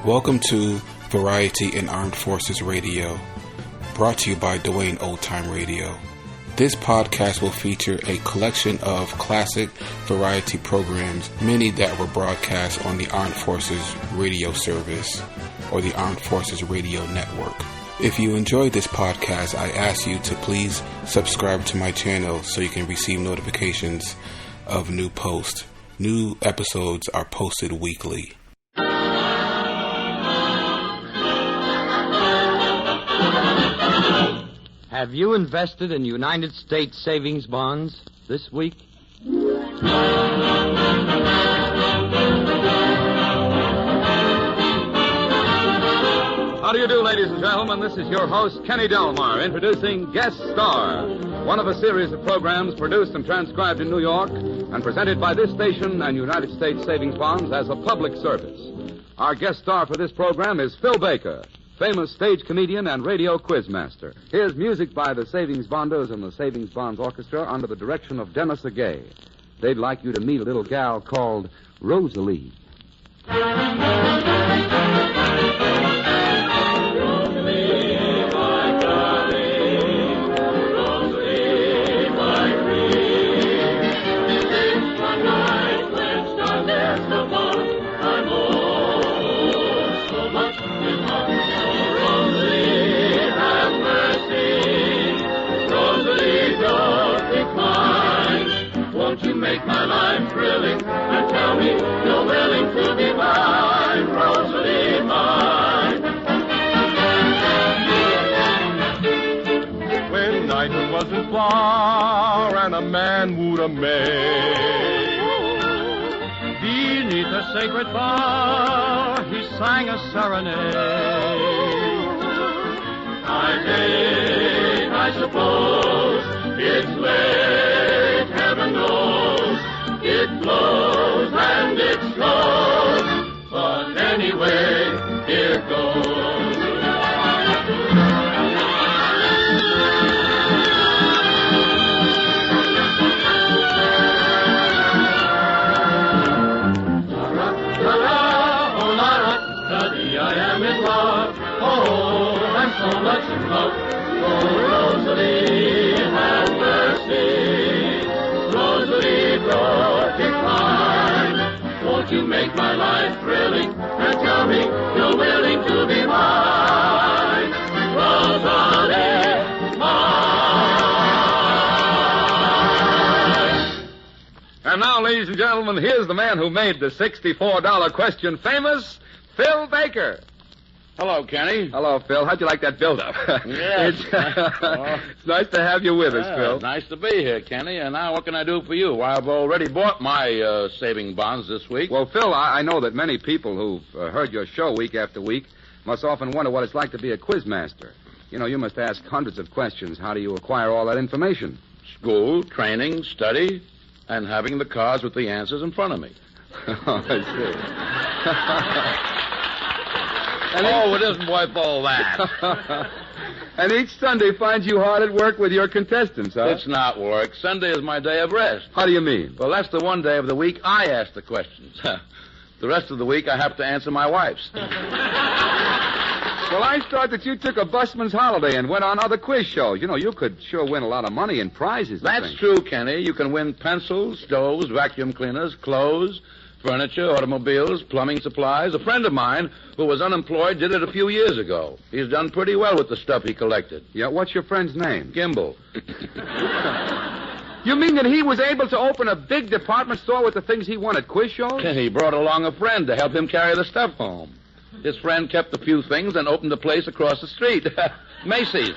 Welcome to Variety in Armed Forces Radio, brought to you by Dwayne Old Time Radio. This podcast will feature a collection of classic variety programs, many that were broadcast on the Armed Forces Radio Service or the Armed Forces Radio Network. If you enjoyed this podcast, I ask you to please subscribe to my channel so you can receive notifications of new posts. New episodes are posted weekly. Have you invested in United States savings bonds this week? How do you do, ladies and gentlemen? This is your host, Kenny Delmar, introducing Guest Star, one of a series of programs produced and transcribed in New York and presented by this station and United States Savings Bonds as a public service. Our guest star for this program is Phil Baker, famous stage comedian and radio quizmaster. Here's music by the Savings Bondos and the Savings Bonds Orchestra under the direction of Dennis Agay. They'd like you to meet a little gal called Rosalie. Make my life thrilling and tell me you're willing to be mine, Rosalie mine. When night wasn't far and a man wooed a maid, beneath a sacred bar he sang a serenade. I think, I suppose, it's late, heaven knows. It blows and it slows, but anyway, here goes. La-ra, oh la-ra, study, I am in love. Oh, I'm so much in love. Oh, Rosalie, have mercy. Rosalie, don't decline. Won't you make my life thrilling and tell me you're willing to be mine, Rosalie, mine. And now, ladies and gentlemen, here's the man who made the $64 question famous, Phil Baker. Hello, Kenny. Hello, Phil. How'd you like that build-up? Yes. It's nice to have you with us, Phil. Nice to be here, Kenny. And now what can I do for you? I've already bought my saving bonds this week. Well, Phil, I know that many people who've heard your show week after week must often wonder what it's like to be a quizmaster. You know, you must ask hundreds of questions. How do you acquire all that information? School, training, study, and having the cards with the answers in front of me. Oh, I see. It isn't worth all that. And each Sunday finds you hard at work with your contestants, huh? It's not work. Sunday is my day of rest. How do you mean? Well, that's the one day of the week I ask the questions. The rest of the week I have to answer my wife's. Well, I thought that you took a busman's holiday and went on other quiz shows. You know, you could sure win a lot of money in prizes. That's true, Kenny. You can win pencils, stoves, vacuum cleaners, clothes, furniture, automobiles, plumbing supplies. A friend of mine who was unemployed did it a few years ago. He's done pretty well with the stuff he collected. Yeah, what's your friend's name? Gimbal. You mean that he was able to open a big department store with the things he won at quiz shows? He brought along a friend to help him carry the stuff home. His friend kept a few things and opened a place across the street. Macy's.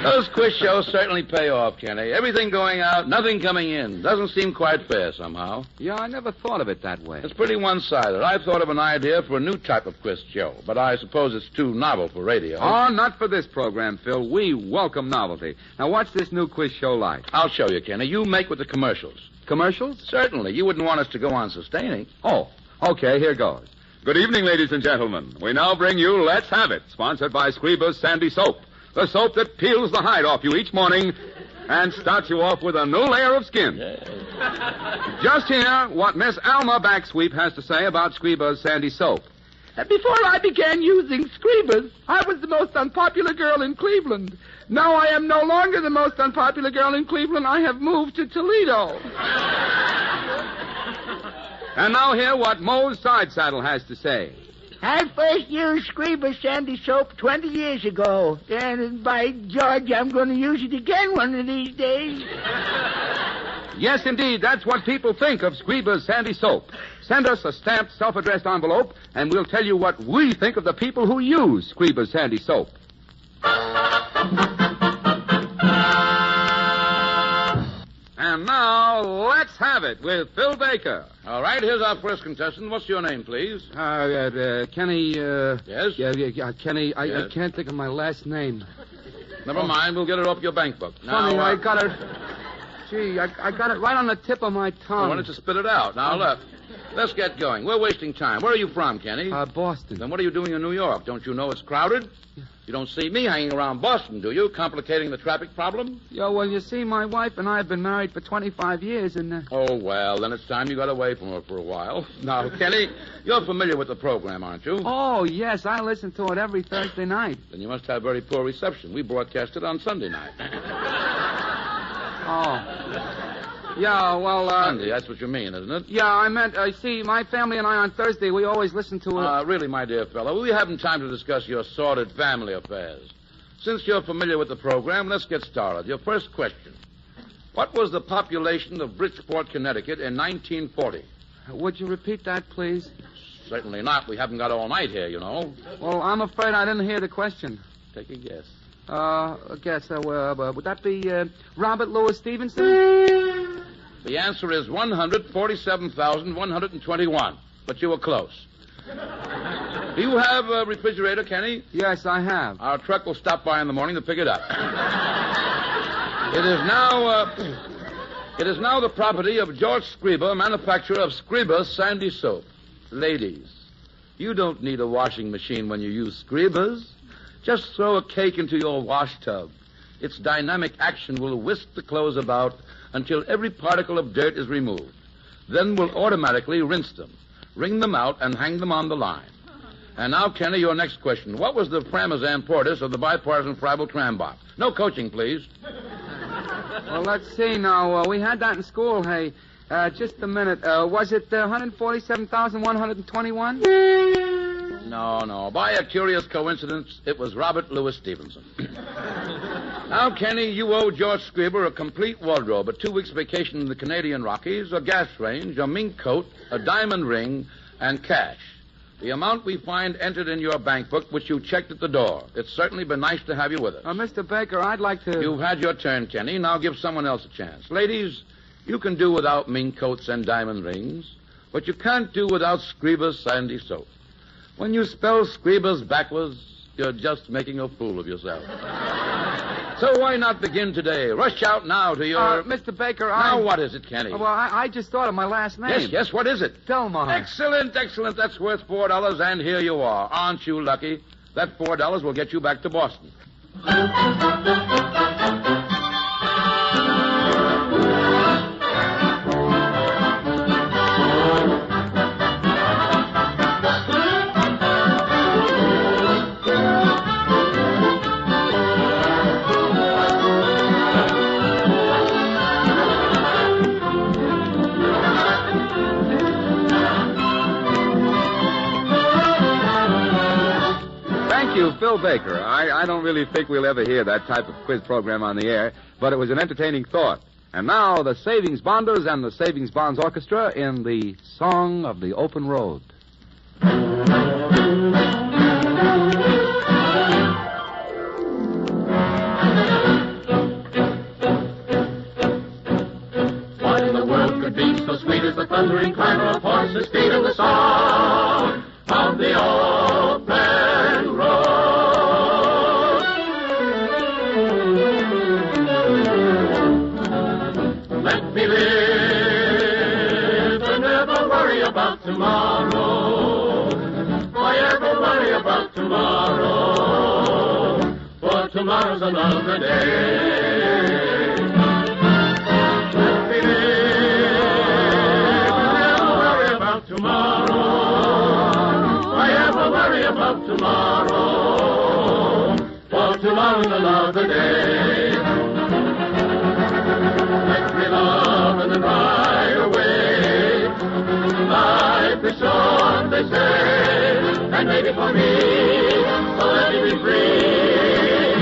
Those quiz shows certainly pay off, Kenny. Everything going out, nothing coming in. Doesn't seem quite fair somehow. Yeah, I never thought of it that way. It's pretty one-sided. I thought of an idea for a new type of quiz show, but I suppose it's too novel for radio. Oh, not for this program, Phil. We welcome novelty. Now, what's this new quiz show like? I'll show you, Kenny. You make with the commercials. Commercials? Certainly. You wouldn't want us to go on sustaining. Oh, okay, here goes. Good evening, ladies and gentlemen. We now bring you Let's Have It, sponsored by Scriba's Sandy Soap. The soap that peels the hide off you each morning and start you off with a new layer of skin. Just hear what Miss Alma Backsweep has to say about Scriba's Sandy Soap. Before I began using Scriba's, I was the most unpopular girl in Cleveland. Now I am no longer the most unpopular girl in Cleveland. I have moved to Toledo. And now hear what Mose Sidesaddle has to say. I first used Scriba's Sandy Soap 20 years ago. And by George, I'm going to use it again one of these days. Yes, indeed, that's what people think of Scriba's Sandy Soap. Send us a stamped, self-addressed envelope, and we'll tell you what we think of the people who use Scriba's Sandy Soap. And now, let's have it with Phil Baker. All right, here's our first contestant. What's your name, please? Kenny, Yes? Yeah, Kenny, I Yes? can't think of my last name. Never mind, we'll get it off your bank book. Funny, Now, I got it... Gee, I got it right on the tip of my tongue. why don't you spit it out? Now, look, let's get going. We're wasting time. Where are you from, Kenny? Boston. Then what are you doing in New York? Don't you know it's crowded? You don't see me hanging around Boston, do you? Complicating the traffic problem? Well, you see, my wife and I have been married for 25 years, and... Oh, well, then it's time you got away from her for a while. Now, Kenny, you're familiar with the program, aren't you? Oh, yes, I listen to it every Thursday night. Then you must have very poor reception. We broadcast it on Sunday night. Oh. Yeah, well, Sunday, that's what you mean, isn't it? Yeah, I meant, see, my family and I on Thursday, we always listen to it. Really, my dear fellow, we haven't time to discuss your sordid family affairs. Since you're familiar with the program, let's get started. Your first question. What was the population of Bridgeport, Connecticut in 1940? Would you repeat that, please? Certainly not. We haven't got all night here, you know. Well, I'm afraid I didn't hear the question. Take a guess. Would that be Robert Louis Stevenson? The answer is 147,121, but you were close. Do you have a refrigerator, Kenny? Yes, I have. Our truck will stop by in the morning to pick it up. It is now the property of George Scriba, manufacturer of Scriba's Sandy Soap. Ladies, you don't need a washing machine when you use Scriba's. Just throw a cake into your wash tub. Its dynamic action will whisk the clothes about until every particle of dirt is removed. Then we'll automatically rinse them, wring them out, and hang them on the line. And now, Kenny, your next question. What was the Parmesan Portis of the bipartisan Freiburg tram box? No coaching, please. Well, let's see now. We had that in school, hey. Just a minute. Was it 147,121? No. By a curious coincidence, it was Robert Louis Stevenson. Now, Kenny, you owe George Scriba a complete wardrobe, a 2 weeks vacation in the Canadian Rockies, a gas range, a mink coat, a diamond ring, and cash. The amount we find entered in your bank book, which you checked at the door. It's certainly been nice to have you with us. Mr. Baker, I'd like to... You've had your turn, Kenny. Now give someone else a chance. Ladies, you can do without mink coats and diamond rings, but you can't do without Scriba's Sandy Soap. When you spell Scriba's backwards, you're just making a fool of yourself. So why not begin today? Rush out now to your... Mr. Baker, Now what is it, Kenny? Well, I just thought of my last name. Yes, what is it? Delmar. Excellent. That's worth $4, and here you are. Aren't you lucky? That $4 will get you back to Boston. Phil Baker. I don't really think we'll ever hear that type of quiz program on the air, but it was an entertaining thought. And now, the Savings Bonders and the Savings Bonds Orchestra in the Song of the Open Road. What in the world could be so sweet as the thundering clamor of horses' feet and the song of the open road? Let me live and never worry about tomorrow. Why ever worry about tomorrow? For tomorrow's another day. tomorrow, for tomorrow's another day. Let me love and then ride away. Life is short, they say, and maybe for me, so let me be free.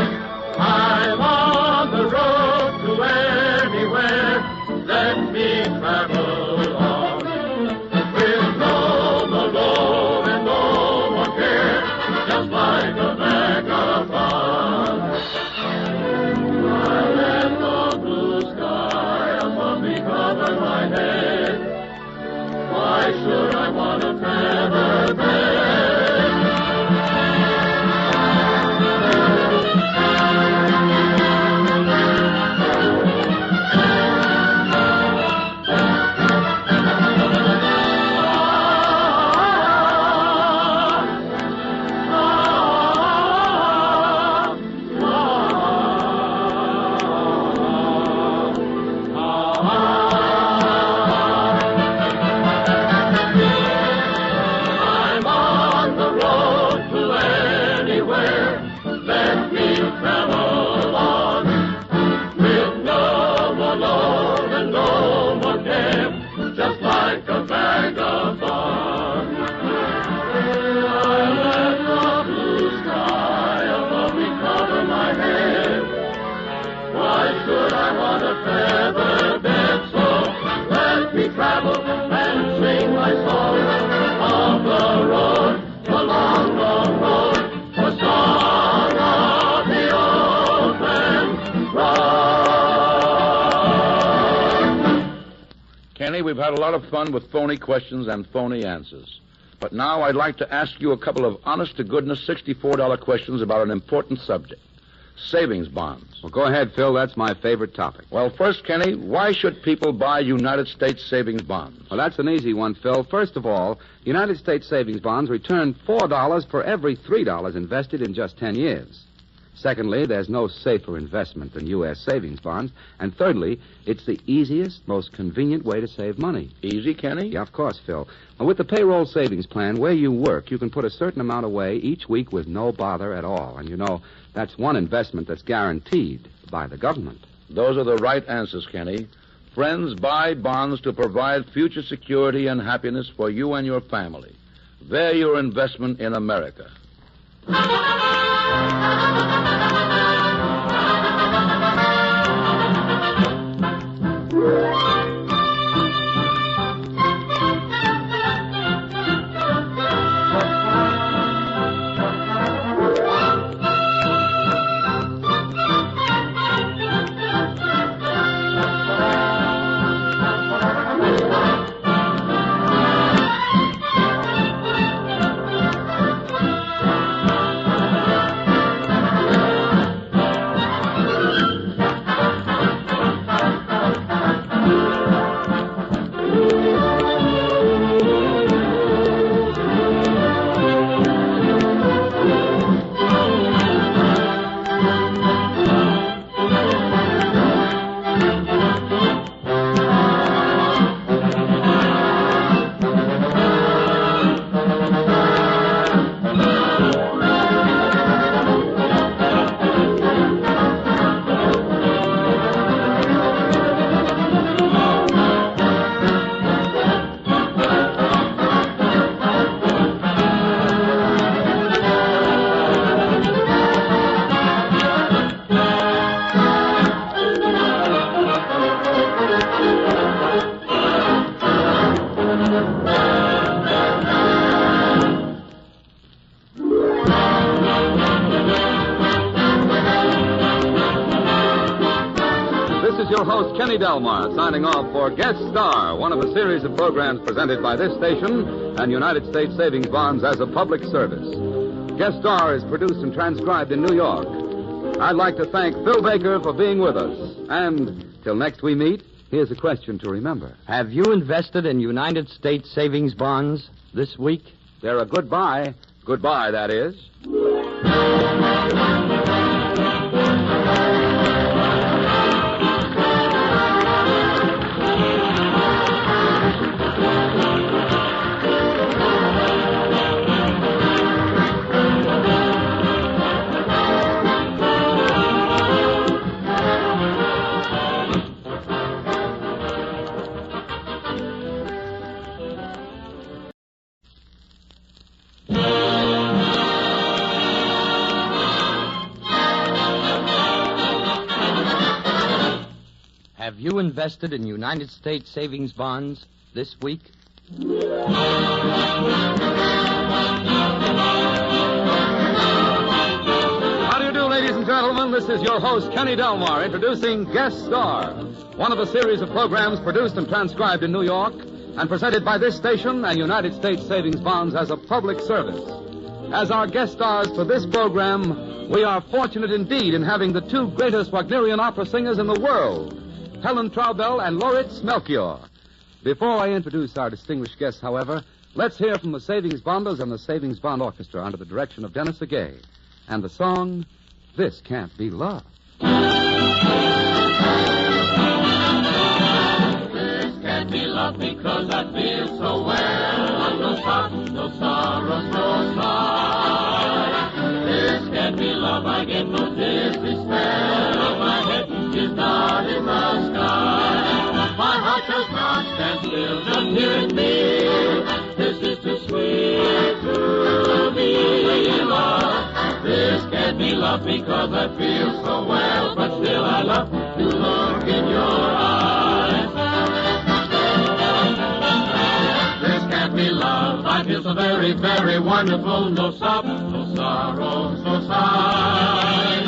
I'm on the road to anywhere. Let me travel on, with no more load and no more care, just like a vagabond. I'll let the blue sky above me cover my head. Why should I want a feather bed? We've had a lot of fun with phony questions and phony answers. But now I'd like to ask you a couple of honest-to-goodness $64 questions about an important subject. Savings bonds. Well, go ahead, Phil. That's my favorite topic. Well, first, Kenny, why should people buy United States savings bonds? Well, that's an easy one, Phil. First of all, United States savings bonds return $4 for every $3 invested in just 10 years. Secondly, there's no safer investment than U.S. savings bonds. And thirdly, it's the easiest, most convenient way to save money. Easy, Kenny? Yeah, of course, Phil. Well, with the payroll savings plan, where you work, you can put a certain amount away each week with no bother at all. And, you know, that's one investment that's guaranteed by the government. Those are the right answers, Kenny. Friends, buy bonds to provide future security and happiness for you and your family. They're your investment in America. Your host, Kenny Delmar, signing off for Guest Star, one of a series of programs presented by this station and United States Savings Bonds as a public service. Guest Star is produced and transcribed in New York. I'd like to thank Phil Baker for being with us. And till next we meet, here's a question to remember. Have you invested in United States savings bonds this week? They're a good buy. Goodbye, that is. Have you invested in United States savings bonds this week? How do you do, ladies and gentlemen? This is your host, Kenny Delmar, introducing Guest Star, one of a series of programs produced and transcribed in New York and presented by this station and United States Savings Bonds as a public service. As our guest stars for this program, we are fortunate indeed in having the two greatest Wagnerian opera singers in the world, Helen Traubel and Lauritz Melchior. Before I introduce our distinguished guests, however, let's hear from the Savings Bonders and the Savings Bond Orchestra under the direction of Dennis Agay. And the song, This Can't Be Love. This can't be love because I feel so well. No sorrows, no sorrows, no sigh. This can't be love, I get no dizzy spell. My head is not in the sky. My heart does not stand still, just hearing me. This is too sweet to be love. This can't be love because I feel so well, but still I love to look in your eyes. This can't be love. I feel so very, very wonderful. No sorrow, no sorrow, no sigh.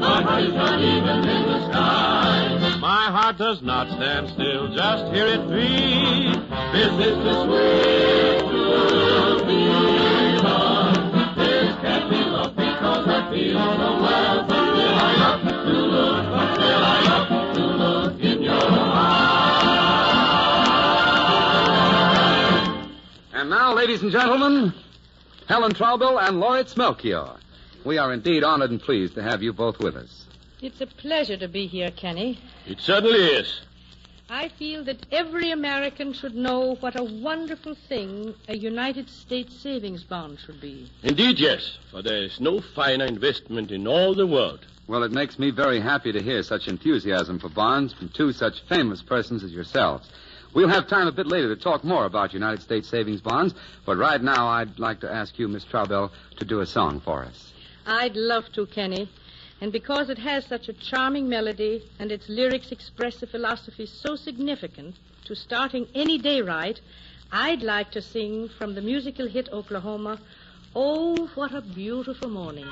My heart is not even in the sky. My heart does not stand still, just hear it beat. This is too sweet to be love. This can't be love because I feel so well, but still I love to look, but still I love to look in your eyes. And now, ladies and gentlemen, Helen Traubel and Lauritz Melchior. We are indeed honored and pleased to have you both with us. It's a pleasure to be here, Kenny. It certainly is. I feel that every American should know what a wonderful thing a United States savings bond should be. Indeed, yes, for there is no finer investment in all the world. Well, it makes me very happy to hear such enthusiasm for bonds from two such famous persons as yourselves. We'll have time a bit later to talk more about United States savings bonds, but right now I'd like to ask you, Miss Traubel, to do a song for us. I'd love to, Kenny. And because it has such a charming melody and its lyrics express a philosophy so significant to starting any day right, I'd like to sing from the musical hit Oklahoma, Oh, What a Beautiful Morning.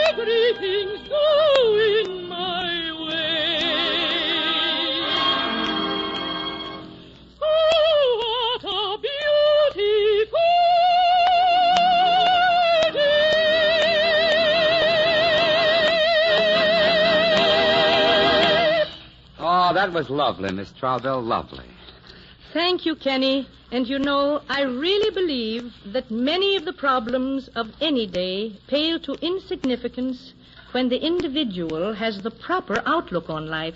Everything's going that was lovely, Miss Traubel, lovely. Thank you, Kenny. And you know, I really believe that many of the problems of any day pale to insignificance when the individual has the proper outlook on life.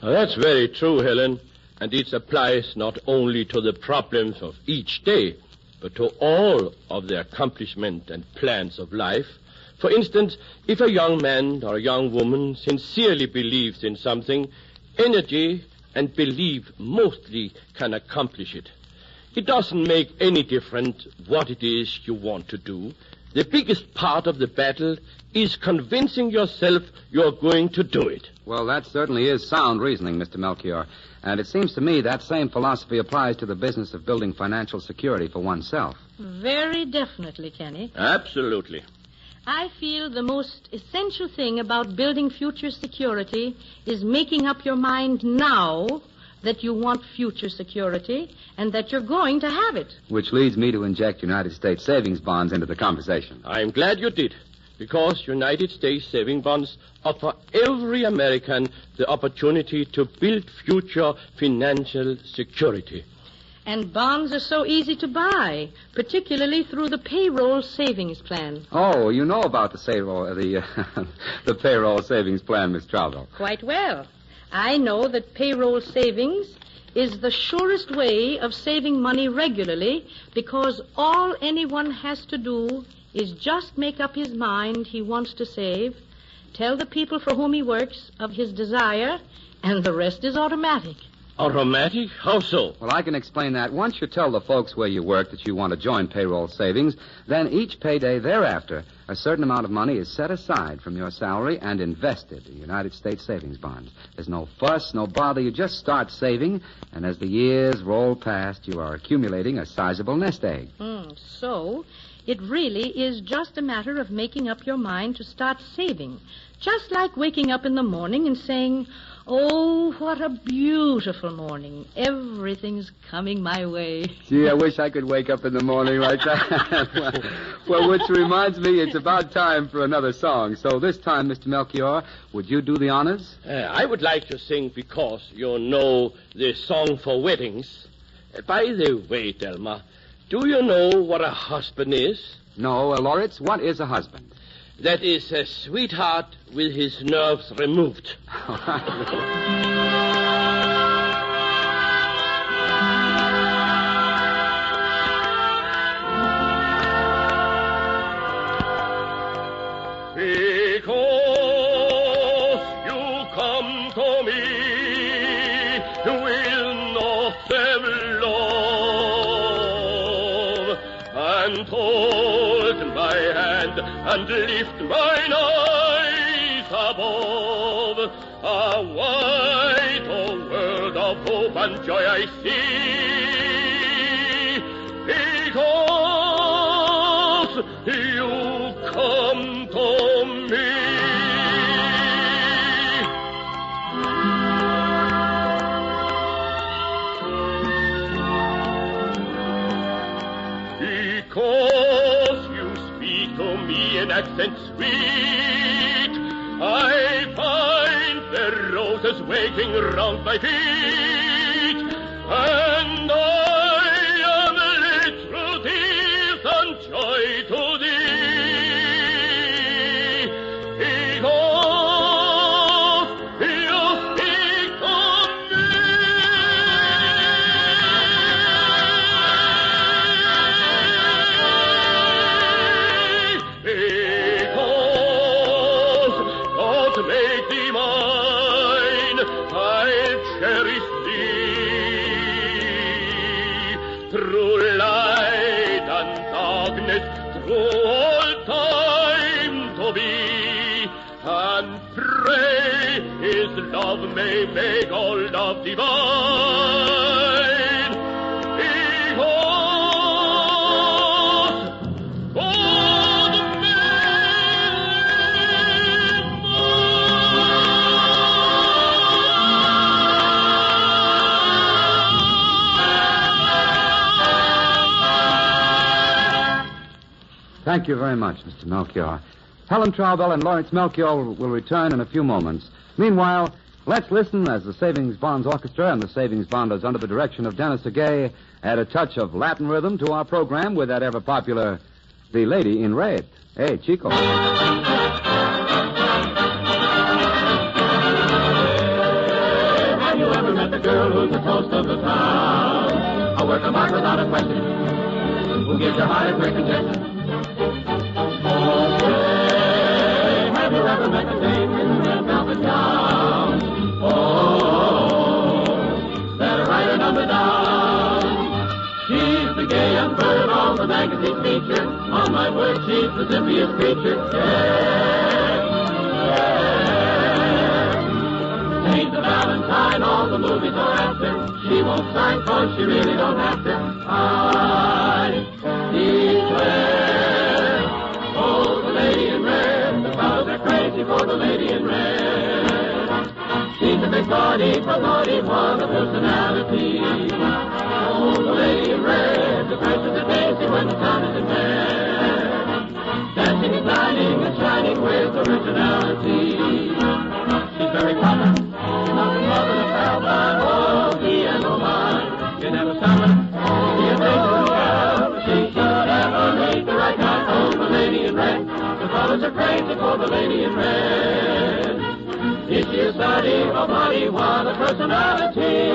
That's very true, Helen. And it applies not only to the problems of each day, but to all of the accomplishment and plans of life. For instance, if a young man or a young woman sincerely believes in something, energy and belief mostly can accomplish it. It doesn't make any difference what it is you want to do. The biggest part of the battle is convincing yourself you're going to do it. Well, that certainly is sound reasoning, Mr. Melchior. And it seems to me that same philosophy applies to the business of building financial security for oneself. Very definitely, Kenny. Absolutely. I feel the most essential thing about building future security is making up your mind now that you want future security and that you're going to have it. Which leads me to inject United States savings bonds into the conversation. I'm glad you did, because United States saving bonds offer every American the opportunity to build future financial security. And bonds are so easy to buy, particularly through the payroll savings plan. Oh, you know about the payroll savings plan, Miss Traubel. Quite well. I know that payroll savings is the surest way of saving money regularly, because all anyone has to do is just make up his mind he wants to save, tell the people for whom he works of his desire, and the rest is automatic. Automatic? How so? Well, I can explain that. Once you tell the folks where you work that you want to join payroll savings, then each payday thereafter, a certain amount of money is set aside from your salary and invested in United States savings bonds. There's no fuss, no bother. You just start saving, and as the years roll past, you are accumulating a sizable nest egg. So it really is just a matter of making up your mind to start saving. Just like waking up in the morning and saying, "Oh, what a beautiful morning. Everything's coming my way." Gee, I wish I could wake up in the morning like that. Well, which reminds me, it's about time for another song. So this time, Mr. Melchior, would you do the honors? I would like to sing because you know the song for weddings. By the way, Delmar, do you know what a husband is? No, Lauritz, what is a husband? That is a sweetheart with his nerves removed. Because you come to me with no love, and hold my hand and lift mine eyes above, a wide world of hope and joy I see, because you come to me. Because you speak to me in accent sweet, I find the roses waiting round my feet, and I am lit through tears and joy to thee, because you speak to me. Because God made thee mine, I'll cherish thee through light and darkness, through all time to be, and pray his love may make all love divine. Because God made Thank you very much, Mr. Melchior. Helen Traubel and Lauritz Melchior will return in a few moments. Meanwhile, Let's listen as the Savings Bonds Orchestra and the Savings Bonders under the direction of Dennis Segay add a touch of Latin rhythm to our program with that ever-popular The Lady in Red. Hey, Chico. Have you ever met the girl who's the toast of the town? A work of art without a question, who gives your heart a great congestion. Oh, say, have you ever met the dame in the red velvet gown? Oh, better write her number down. She's the gay young bird all the magazines feature. On my word, she's the zippiest creature. Yeah. Ain't the Valentine all the movies are after. She won't sign 'cause she really don't have to. I declare, oh, the lady in red. The fellows are crazy for the lady in red. She's a big body, but naughty, what a personality. Oh, the lady in red. The price is a daisy when the sun is in red. Dancing and shining and shining with originality. She's very proper. Nothing more than a pal by all the and oh my. You never stop her. Be a dangerous girl. She should ever make the right kind. Oh, the lady in red. The fellas are crazy for the lady in red. Is she a study or body? What a personality.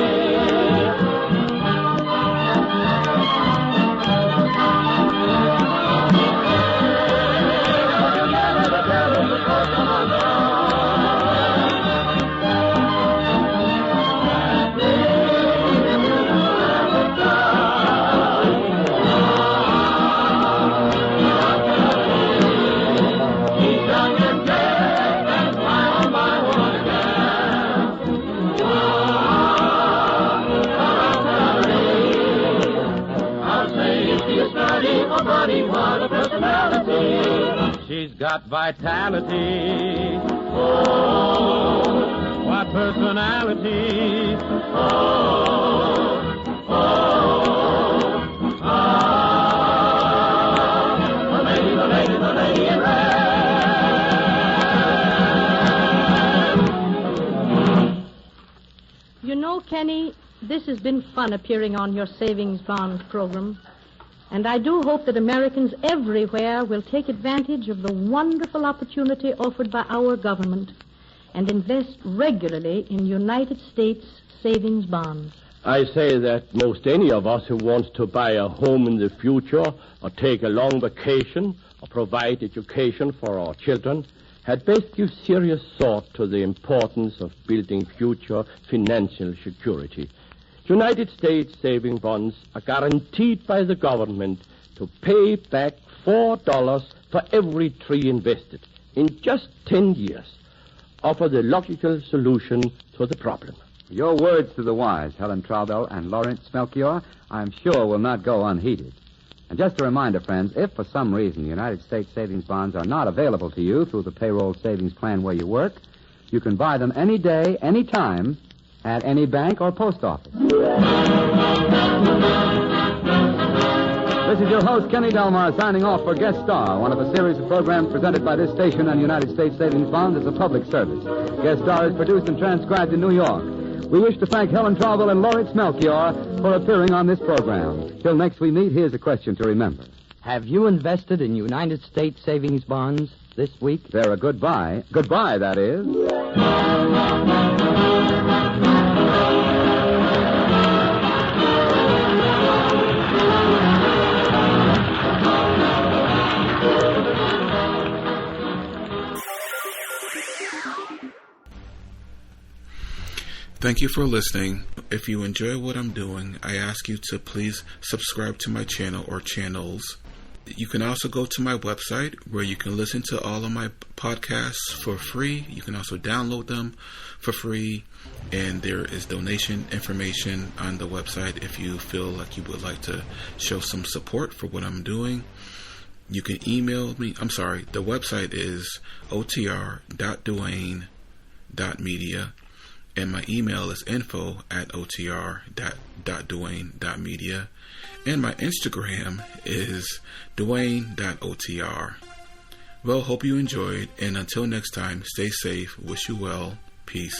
What a personality. She's got vitality. Oh, what personality. Oh, the lady, the lady, the lady in red. You know, Kenny, this has been fun appearing on your Savings Bonds program. And I do hope that Americans everywhere will take advantage of the wonderful opportunity offered by our government and invest regularly in United States savings bonds. I say that most any of us who wants to buy a home in the future or take a long vacation or provide education for our children had best give serious thought to the importance of building future financial security. United States saving bonds are guaranteed by the government to pay back $4 for every tree invested in just 10 years. Offer the logical solution to the problem. Your words to the wise, Helen Traubel and Lauritz Melchior, I'm sure will not go unheeded. And just a reminder, friends, if for some reason the United States savings bonds are not available to you through the payroll savings plan where you work, you can buy them any day, any time, at any bank or post office. This is your host, Kenny Delmar, signing off for Guest Star, one of a series of programs presented by this station and United States Savings Bonds as a public service. Guest Star is produced and transcribed in New York. We wish to thank Helen Traubel and Lauritz Melchior for appearing on this program. Till next we meet, here's a question to remember. Have you invested in United States savings bonds this week? They're a good buy. Goodbye, that is. Thank you for listening. If you enjoy what I'm doing, I ask you to please subscribe to my channel or channels. You can also go to my website where you can listen to all of my podcasts for free. You can also download them for free. And there is donation information on the website if you feel like you would like to show some support for what I'm doing. You can email me. The website is otr.duane.media. And my email is info@otr.duane.media. And my Instagram is duane.otr. Well, hope you enjoyed. And until next time, stay safe. Wish you well. Peace.